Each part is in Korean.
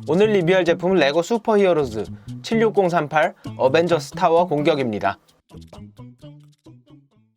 오늘 리뷰할 제품은 레고 슈퍼히어로즈 76038 어벤져스 타워 공격입니다.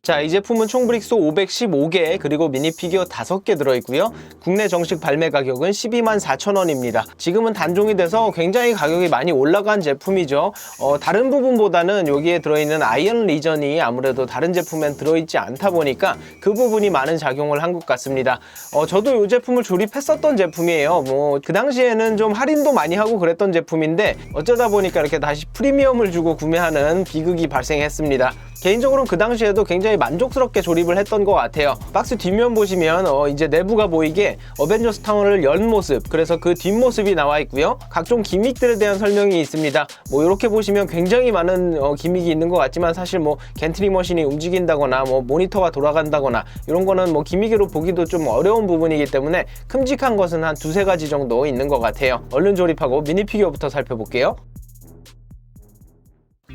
자, 이 제품은 총 브릭스 515개 그리고 미니피규어 5개 들어있고요. 국내 정식 발매 가격은 124,000원입니다. 지금은 단종이 돼서 굉장히 가격이 많이 올라간 제품이죠. 다른 부분보다는 여기에 들어있는 아이언 리전이 아무래도 다른 제품엔 들어있지 않다 보니까 그 부분이 많은 작용을 한 것 같습니다. 저도 이 제품을 조립했었던 제품이에요. 그 당시에는 좀 할인도 많이 하고 그랬던 제품인데 어쩌다 보니까 이렇게 다시 프리미엄을 주고 구매하는 비극이 발생했습니다. 개인적으로는 그 당시에도 굉장히 만족스럽게 조립을 했던 것 같아요. 박스 뒷면 보시면 이제 내부가 보이게 어벤져스 타워를 연 모습, 그래서 그 뒷모습이 나와 있고요. 각종 기믹들에 대한 설명이 있습니다. 이렇게 보시면 굉장히 많은 기믹이 있는 것 같지만 사실 겐트리 머신이 움직인다거나 모니터가 돌아간다거나 이런 거는 기믹으로 보기도 좀 어려운 부분이기 때문에 큼직한 것은 한 2-3가지 정도 있는 것 같아요. 얼른 조립하고 미니피규어부터 살펴볼게요.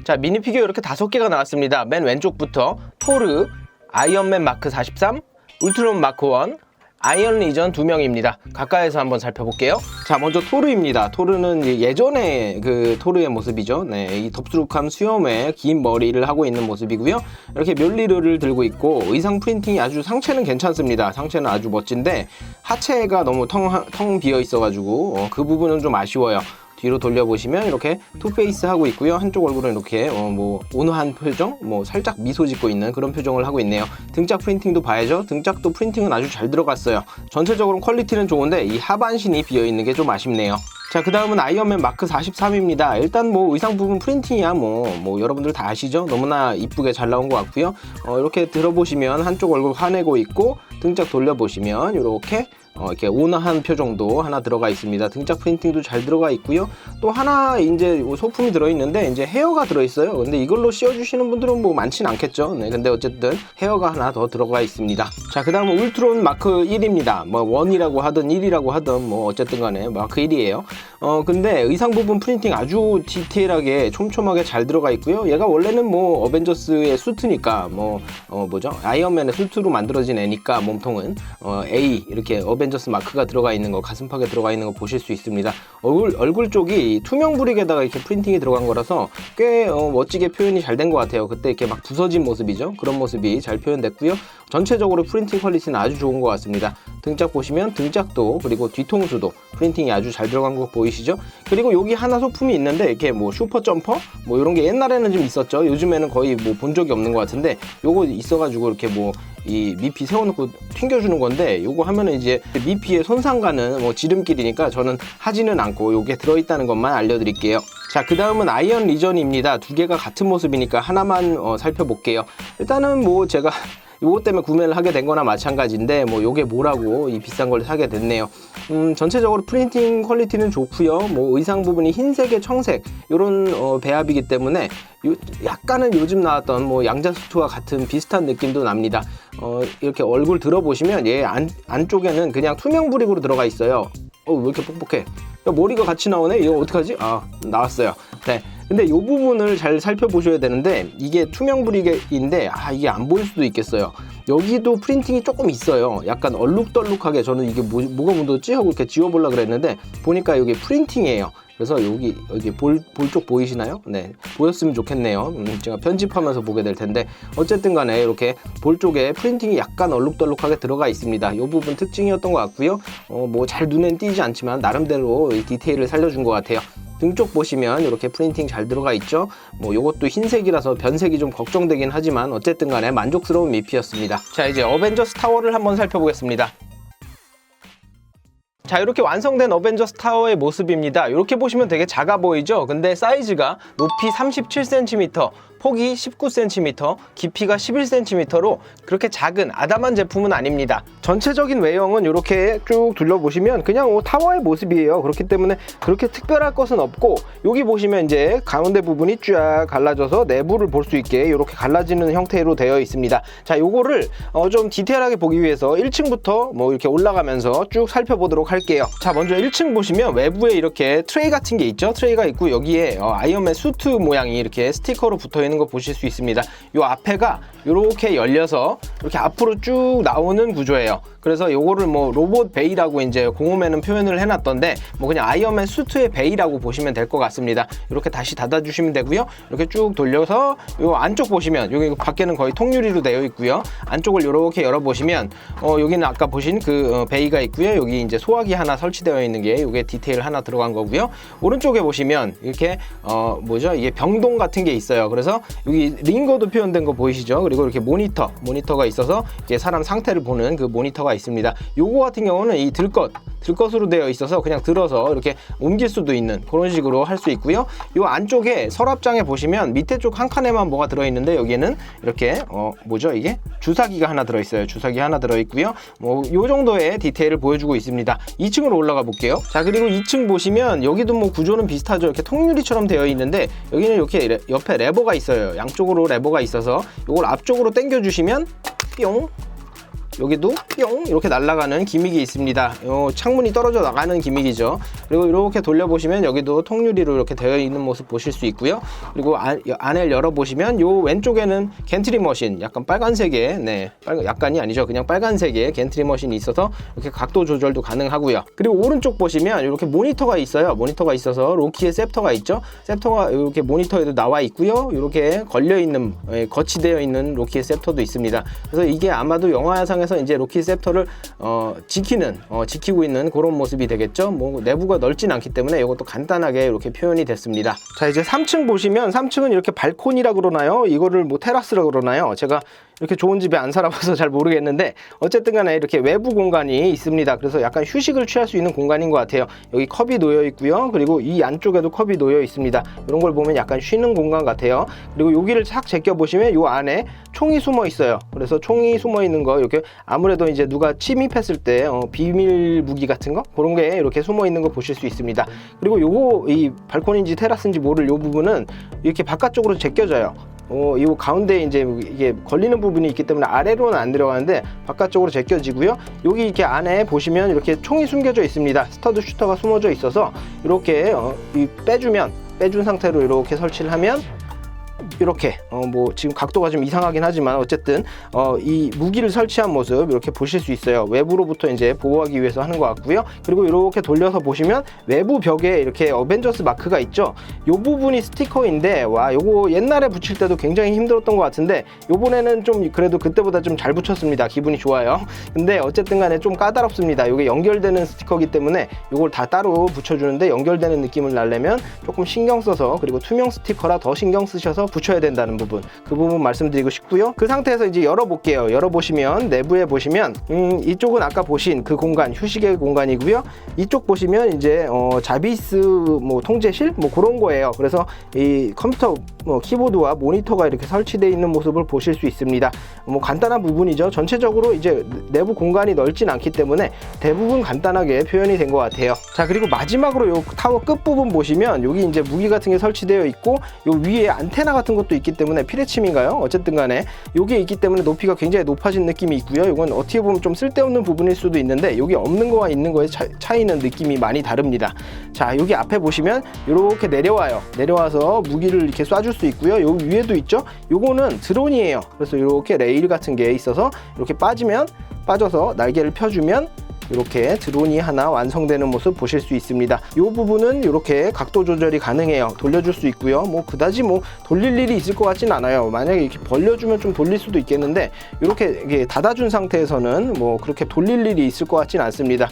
자, 미니피규어 이렇게 5개가 나왔습니다. 맨 왼쪽부터 토르, 아이언맨 마크 43, 울트론 마크 1, 아이언 리전 2명입니다. 가까이서 한번 살펴볼게요. 자, 먼저 토르입니다. 토르는 예전에 그 토르의 모습이죠. 네, 이 덥수룩한 수염에 긴 머리를 하고 있는 모습이고요. 이렇게 멸리르를 들고 있고 의상 프린팅이 아주 상체는 괜찮습니다. 상체는 아주 멋진데 하체가 너무 텅 비어 있어가지고 그 부분은 좀 아쉬워요. 뒤로 돌려보시면 이렇게 투페이스 하고 있고요. 한쪽 얼굴은 이렇게 온화한 표정, 살짝 미소 짓고 있는 그런 표정을 하고 있네요. 등짝 프린팅도 봐야죠. 등짝도 프린팅은 아주 잘 들어갔어요. 전체적으로 퀄리티는 좋은데 이 하반신이 비어있는 게 좀 아쉽네요. 자, 그 다음은 아이언맨 마크 43입니다. 일단 의상 부분 프린팅이야 여러분들 다 아시죠? 너무나 이쁘게 잘 나온 것 같고요. 이렇게 들어보시면 한쪽 얼굴 화내고 있고 등짝 돌려보시면 이렇게 온화한 표정도 하나 들어가 있습니다. 등짝 프린팅도 잘 들어가 있고요. 또 하나 이제 소품이 들어있는데 이제 헤어가 들어있어요. 근데 이걸로 씌워주시는 분들은 많진 않겠죠. 네, 근데 어쨌든 헤어가 하나 더 들어가 있습니다. 자, 그 다음은 울트론 마크 1입니다. 1이라고 하든 1이라고 하든 어쨌든 간에 마크 1이에요. 근데 의상 부분 프린팅 아주 디테일하게 촘촘하게 잘 들어가 있고요. 얘가 원래는 어벤져스의 수트니까 아이언맨의 수트로 만들어진 애니까 몸통은 A 이렇게 어벤져스 마크가 들어가 있는 거, 가슴팍에 들어가 있는 거 보실 수 있습니다. 얼굴 쪽이 투명 브릭에다가 이렇게 프린팅이 들어간 거라서 꽤 멋지게 표현이 잘 된 것 같아요. 그때 이렇게 막 부서진 모습이죠. 그런 모습이 잘 표현됐고요. 전체적으로 프린팅 퀄리티는 아주 좋은 것 같습니다. 등짝 보시면 등짝도 그리고 뒤통수도 프린팅이 아주 잘 들어간 거 보이시죠? 그리고 여기 하나 소품이 있는데 이렇게 슈퍼 점퍼 이런 게 옛날에는 좀 있었죠. 요즘에는 거의 본 적이 없는 것 같은데 요거 있어가지고 이렇게 이 미피 세워놓고 튕겨주는 건데 요거 하면은 이제 미피에 손상 가는 지름길이니까 저는 하지는 않고 요게 들어있다는 것만 알려드릴게요. 자, 그 다음은 아이언 리전입니다. 2개가 같은 모습이니까 하나만 살펴볼게요. 일단은 제가 요거 때문에 구매를 하게 된 거나 마찬가지인데 요게 뭐라고 이 비싼 걸 사게 됐네요. 전체적으로 프린팅 퀄리티는 좋고요. 의상 부분이 흰색에 청색 요런 배합이기 때문에 약간은 요즘 나왔던 양자 수트와 같은 비슷한 느낌도 납니다. 이렇게 얼굴 들어보시면 얘 안쪽에는 그냥 투명 브릭으로 들어가 있어요. 왜 이렇게 뻑뻑해? 야, 머리가 같이 나오네? 이거 어떡하지? 나왔어요. 네. 근데 이 부분을 잘 살펴보셔야 되는데 이게 투명 브릭인데 이게 안 보일 수도 있겠어요. 여기도 프린팅이 조금 있어요. 약간 얼룩덜룩하게 저는 이게 뭐가 묻었지? 하고 이렇게 지워보려고 그랬는데 보니까 이게 프린팅이에요. 그래서 여기 볼 쪽 보이시나요? 네, 보였으면 좋겠네요. 제가 편집하면서 보게 될 텐데 어쨌든 간에 이렇게 볼 쪽에 프린팅이 약간 얼룩덜룩하게 들어가 있습니다. 이 부분 특징이었던 것 같고요. 잘 눈엔 띄지 않지만 나름대로 이 디테일을 살려준 것 같아요. 등 쪽 보시면 이렇게 프린팅 잘 들어가 있죠. 요것도 흰색이라서 변색이 좀 걱정되긴 하지만 어쨌든 간에 만족스러운 미피였습니다. 자, 이제 어벤져스 타워를 한번 살펴보겠습니다. 자, 이렇게 완성된 어벤져스 타워의 모습입니다. 이렇게 보시면 되게 작아 보이죠? 근데 사이즈가 높이 37cm, 폭이 19cm, 깊이가 11cm로 그렇게 작은 아담한 제품은 아닙니다. 전체적인 외형은 이렇게 쭉 둘러보시면 그냥 타워의 모습이에요. 그렇기 때문에 그렇게 특별할 것은 없고 여기 보시면 이제 가운데 부분이 쫙 갈라져서 내부를 볼 수 있게 이렇게 갈라지는 형태로 되어 있습니다. 자, 요거를 좀 디테일하게 보기 위해서 1층부터 이렇게 올라가면서 쭉 살펴보도록 할게요. 할게요. 자, 먼저 1층 보시면 외부에 이렇게 트레이 같은 게 있죠. 트레이가 있고 여기에 아이언맨 수트 모양이 이렇게 스티커로 붙어 있는 거 보실 수 있습니다. 요 앞에가 이렇게 열려서 이렇게 앞으로 쭉 나오는 구조예요. 그래서 요거를 뭐 로봇 베이라고 이제 공홈에는 표현을 해놨던데 뭐 그냥 아이언맨 수트의 베이라고 보시면 될 것 같습니다. 이렇게 다시 닫아주시면 되고요. 이렇게 쭉 돌려서 요 안쪽 보시면 여기 밖에는 거의 통유리로 되어 있고요. 안쪽을 이렇게 열어보시면 여기는 아까 보신 그 베이가 있고요. 여기 이제 소화기 하나 설치되어 있는 게 이게 디테일 하나 들어간 거고요. 오른쪽에 보시면 이렇게 뭐죠? 이게 병동 같은 게 있어요. 그래서 여기 링거도 표현된 거 보이시죠? 그리고 이렇게 모니터가 있어서 이게 사람 상태를 보는 그 모니터가 있습니다. 요거 같은 경우는 이 들것으로 되어 있어서 그냥 들어서 이렇게 옮길 수도 있는 그런 식으로 할 수 있고요. 요 안쪽에 서랍장에 보시면 밑에 쪽 한 칸에만 뭐가 들어있는데 여기에는 이렇게 뭐죠? 이게 주사기가 하나 들어있어요. 주사기 하나 들어있고요. 뭐 요 정도의 디테일을 보여주고 있습니다. 2층으로 올라가 볼게요. 자, 그리고 2층 보시면 여기도 뭐 구조는 비슷하죠. 이렇게 통유리처럼 되어 있는데 여기는 이렇게 옆에 레버가 있어요. 양쪽으로 레버가 있어서 이걸 앞쪽으로 당겨 주시면 뿅, 여기도 뿅 이렇게 날아가는 기믹이 있습니다. 창문이 떨어져 나가는 기믹이죠. 그리고 이렇게 돌려보시면 여기도 통유리로 이렇게 되어 있는 모습 보실 수 있고요. 그리고 안을 열어보시면 요 왼쪽에는 겐트리 머신, 약간 빨간색의, 약간이 아니죠. 그냥 빨간색의 겐트리 머신이 있어서 이렇게 각도 조절도 가능하고요. 그리고 오른쪽 보시면 이렇게 모니터가 있어요. 모니터가 있어서 로키의 셉터가 있죠. 셉터가 이렇게 모니터에도 나와 있고요. 이렇게 걸려있는, 거치되어 있는 로키의 셉터도 있습니다. 그래서 이게 아마도 영화상 에서 이제 로키 셉터를 지키고 있는 그런 모습이 되겠죠. 뭐 내부가 넓진 않기 때문에 이것도 간단하게 이렇게 표현이 됐습니다. 자, 이제 3층 보시면 3층은 이렇게 발코니라 그러나요? 이거를 뭐 테라스라 그러나요? 제가 이렇게 좋은 집에 안 살아봐서 잘 모르겠는데 어쨌든 간에 이렇게 외부 공간이 있습니다. 그래서 약간 휴식을 취할 수 있는 공간인 것 같아요. 여기 컵이 놓여 있고요. 그리고 이 안쪽에도 컵이 놓여 있습니다. 이런 걸 보면 약간 쉬는 공간 같아요. 그리고 여기를 싹 제껴 보시면 이 안에 총이 숨어 있어요. 그래서 총이 숨어 있는 거 이렇게 아무래도 이제 누가 침입했을 때 비밀 무기 같은 거 그런 게 이렇게 숨어 있는 거 보실 수 있습니다. 그리고 요거 이 발코니인지 테라스인지 모를 요 부분은 이렇게 바깥쪽으로 제껴져요. 이 가운데 이제 이게 걸리는 부분이 있기 때문에 아래로는 안 들어가는데 바깥쪽으로 제껴지고요. 여기 이렇게 안에 보시면 이렇게 총이 숨겨져 있습니다. 스터드 슈터가 숨어져 있어서 이렇게 빼준 상태로 이렇게 설치를 하면 이렇게 뭐 지금 각도가 좀 이상하긴 하지만 어쨌든 이 무기를 설치한 모습 이렇게 보실 수 있어요. 외부로부터 이제 보호하기 위해서 하는 것 같고요. 그리고 이렇게 돌려서 보시면 외부 벽에 이렇게 어벤져스 마크가 있죠. 요 부분이 스티커인데 와, 요거 옛날에 붙일 때도 굉장히 힘들었던 것 같은데 요번에는 좀 그래도 그때보다 좀 잘 붙였습니다. 기분이 좋아요. 근데 어쨌든 간에 좀 까다롭습니다. 요게 연결되는 스티커이기 때문에 요걸 다 따로 붙여주는데 연결되는 느낌을 내려면 조금 신경 써서, 그리고 투명 스티커라 더 신경 쓰셔서 붙여야 된다는 부분, 그 부분 말씀드리고 싶고요. 그 상태에서 이제 열어볼게요. 열어보시면 내부에 보시면 이쪽은 아까 보신 그 공간, 휴식의 공간이고요. 이쪽 보시면 이제 자비스 뭐 통제실 뭐 그런 거예요. 그래서 이 컴퓨터 키보드와 모니터가 이렇게 설치되어 있는 모습을 보실 수 있습니다. 뭐 간단한 부분이죠. 전체적으로 이제 내부 공간이 넓진 않기 때문에 대부분 간단하게 표현이 된 것 같아요. 자, 그리고 마지막으로 요 타워 끝부분 보시면 여기 이제 무기 같은 게 설치되어 있고 요 위에 안테나 같은 것도 있기 때문에 피레침인가요? 어쨌든 간에 요게 있기 때문에 높이가 굉장히 높아진 느낌이 있고요. 이건 어떻게 보면 좀 쓸데없는 부분일 수도 있는데 여기 없는 거와 있는 거의 차이는 느낌이 많이 다릅니다. 자, 여기 앞에 보시면 이렇게 내려와요. 내려와서 무기를 이렇게 쏴줄 수 있고요. 여기 위에도 있죠? 요거는 드론이에요. 그래서 이렇게 레일 같은 게 있어서 이렇게 빠져서 날개를 펴주면 이렇게 드론이 하나 완성되는 모습 보실 수 있습니다. 이 부분은 이렇게 각도 조절이 가능해요. 돌려줄 수 있고요. 뭐 그다지 뭐 돌릴 일이 있을 것 같진 않아요. 만약에 이렇게 벌려주면 좀 돌릴 수도 있겠는데 이렇게 닫아준 상태에서는 뭐 그렇게 돌릴 일이 있을 것 같진 않습니다.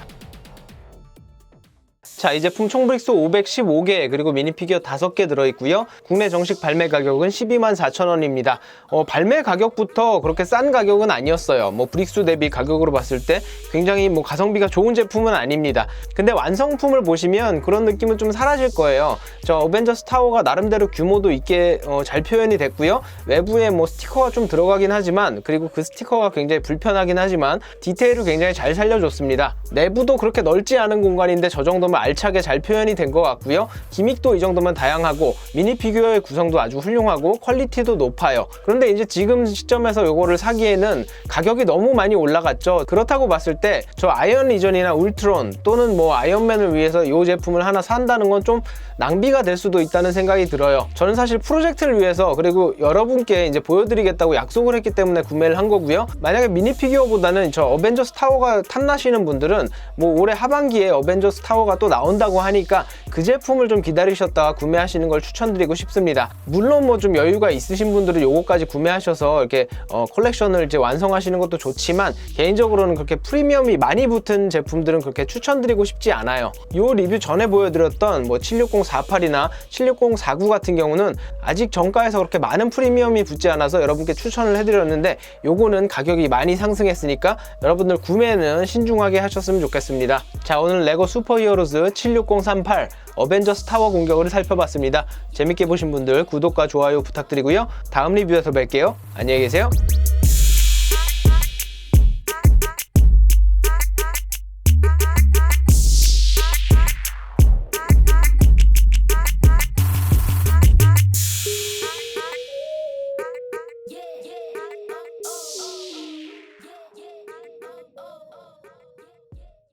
자, 이 제품 총 브릭스 515개 그리고 미니피규어 5개 들어있고요. 국내 정식 발매 가격은 124,000원입니다. 발매 가격부터 그렇게 싼 가격은 아니었어요. 뭐 브릭스 대비 가격으로 봤을 때 굉장히 뭐 가성비가 좋은 제품은 아닙니다. 근데 완성품을 보시면 그런 느낌은 좀 사라질 거예요. 저 어벤져스 타워가 나름대로 규모도 있게 잘 표현이 됐고요. 외부에 뭐 스티커가 좀 들어가긴 하지만, 그리고 그 스티커가 굉장히 불편하긴 하지만 디테일을 굉장히 잘 살려줬습니다. 내부도 그렇게 넓지 않은 공간인데 저 정도면 알차게 잘 표현이 된 것 같고요. 기믹도 이 정도면 다양하고 미니 피규어의 구성도 아주 훌륭하고 퀄리티도 높아요. 그런데 이제 지금 시점에서 요거를 사기에는 가격이 너무 많이 올라갔죠. 그렇다고 봤을 때 저 아이언 리전이나 울트론 또는 뭐 아이언맨을 위해서 이 제품을 하나 산다는 건 좀 낭비가 될 수도 있다는 생각이 들어요. 저는 사실 프로젝트를 위해서 그리고 여러분께 이제 보여드리겠다고 약속을 했기 때문에 구매를 한 거고요. 만약에 미니 피규어보다는 저 어벤져스 타워가 탐나시는 분들은 뭐 올해 하반기에 어벤져스 타워가 또 나온다고 하니까 그 제품을 좀 기다리셨다가 구매하시는 걸 추천드리고 싶습니다. 물론 뭐 좀 여유가 있으신 분들은 요거까지 구매하셔서 이렇게 컬렉션을 이제 완성하시는 것도 좋지만 개인적으로는 그렇게 프리미엄이 많이 붙은 제품들은 그렇게 추천드리고 싶지 않아요. 요 리뷰 전에 보여드렸던 뭐 76048이나 76049 같은 경우는 아직 정가에서 그렇게 많은 프리미엄이 붙지 않아서 여러분께 추천을 해드렸는데 요거는 가격이 많이 상승했으니까 여러분들 구매는 신중하게 하셨으면 좋겠습니다. 자, 오늘 레고 슈퍼히어로즈 76038 어벤져스 타워 공격을 살펴봤습니다. 재밌게 보신 분들 구독과 좋아요 부탁드리고요. 다음 리뷰에서 뵐게요. 안녕히 계세요.